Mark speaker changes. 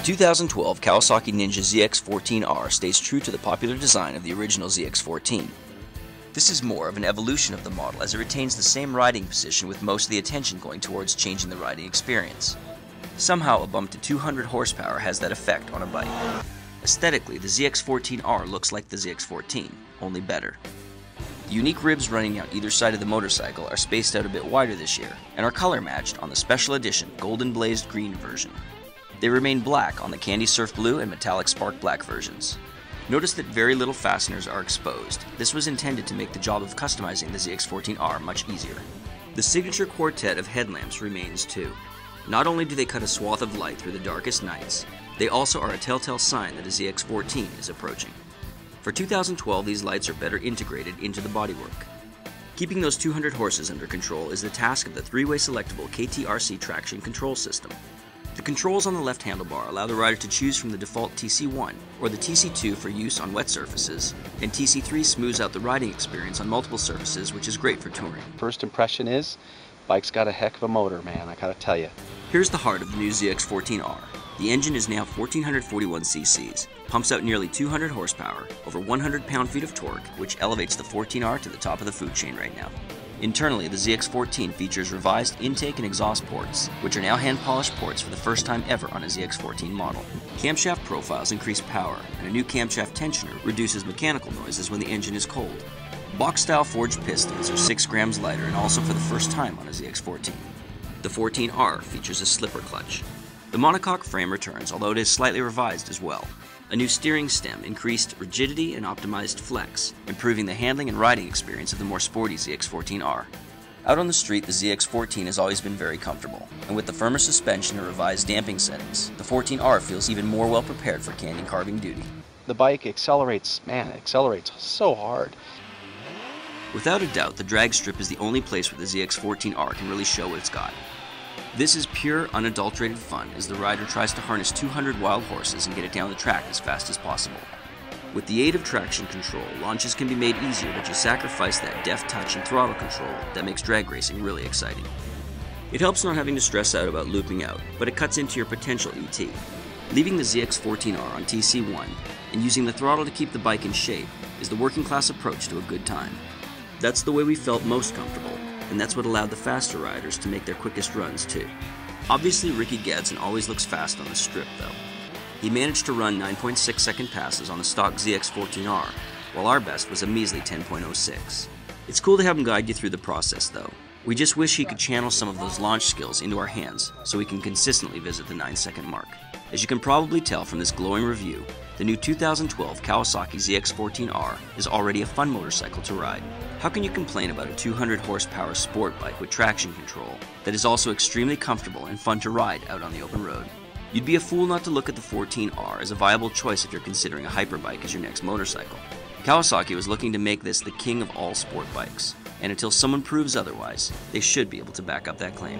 Speaker 1: 2012 Kawasaki ZX-14R stays true to the popular design of the original ZX-14. This is more of an evolution of the model as it retains the same riding position with most of the attention going towards changing the riding experience. Somehow a bump to 200 horsepower has that effect on a bike. Aesthetically, the ZX-14R looks like the ZX-14, only better. The unique ribs running down either side of the motorcycle are spaced out a bit wider this year and are color matched on the special edition golden blazed green version. They remain black on the candy surf blue and metallic spark black versions. Notice that very little fasteners are exposed. This was intended to make the job of customizing the ZX-14R much easier. The signature quartet of headlamps remains too. Not only do they cut a swath of light through the darkest nights, they also are a telltale sign that a ZX-14 is approaching. For 2012, these lights are better integrated into the bodywork. Keeping those 200 horses under control is the task of the three-way selectable KTRC traction control system. The controls on the left handlebar allow the rider to choose from the default TC1 or the TC2 for use on wet surfaces, and TC3 smooths out the riding experience on multiple surfaces, which is great for touring.
Speaker 2: First impression is, bike's got a heck of a motor, man, I gotta tell you.
Speaker 1: Here's the heart of the new ZX-14R. The engine is now 1441 cc's, pumps out nearly 200 horsepower, over 100 pound-feet of torque, which elevates the 14R to the top of the food chain right now. Internally, the ZX-14 features revised intake and exhaust ports, which are now hand-polished ports for the first time ever on a ZX-14 model. Camshaft profiles increase power, and a new camshaft tensioner reduces mechanical noises when the engine is cold. Box-style forged pistons are 6 grams lighter and also for the first time on a ZX-14. The 14R features a slipper clutch. The monocoque frame returns, although it is slightly revised as well. A new steering stem increased rigidity and optimized flex, improving the handling and riding experience of the more sporty ZX-14R. Out on the street, the ZX-14 has always been very comfortable, and with the firmer suspension and revised damping settings, the 14R feels even more well prepared for canyon carving duty.
Speaker 2: The bike accelerates, man, it accelerates so hard.
Speaker 1: Without a doubt, the drag strip is the only place where the ZX-14R can really show what it's got. This is pure, unadulterated fun as the rider tries to harness 200 wild horses and get it down the track as fast as possible. With the aid of traction control, launches can be made easier, but you sacrifice that deft touch and throttle control that makes drag racing really exciting. It helps not having to stress out about looping out, but it cuts into your potential ET. Leaving the ZX-14R on TC1 and using the throttle to keep the bike in shape is the working class approach to a good time. That's the way we felt most comfortable, and that's what allowed the faster riders to make their quickest runs too. Obviously, Ricky Gadsden always looks fast on the strip though. He managed to run 9.6 second passes on the stock ZX-14R, while our best was a measly 10.06. It's cool to have him guide you through the process though. We just wish he could channel some of those launch skills into our hands so we can consistently visit the 9-second mark. As you can probably tell from this glowing review, the new 2012 Kawasaki ZX-14R is already a fun motorcycle to ride. How can you complain about a 200 horsepower sport bike with traction control that is also extremely comfortable and fun to ride out on the open road? You'd be a fool not to look at the 14R as a viable choice if you're considering a hyperbike as your next motorcycle. Kawasaki was looking to make this the king of all sport bikes, and until someone proves otherwise, they should be able to back up that claim.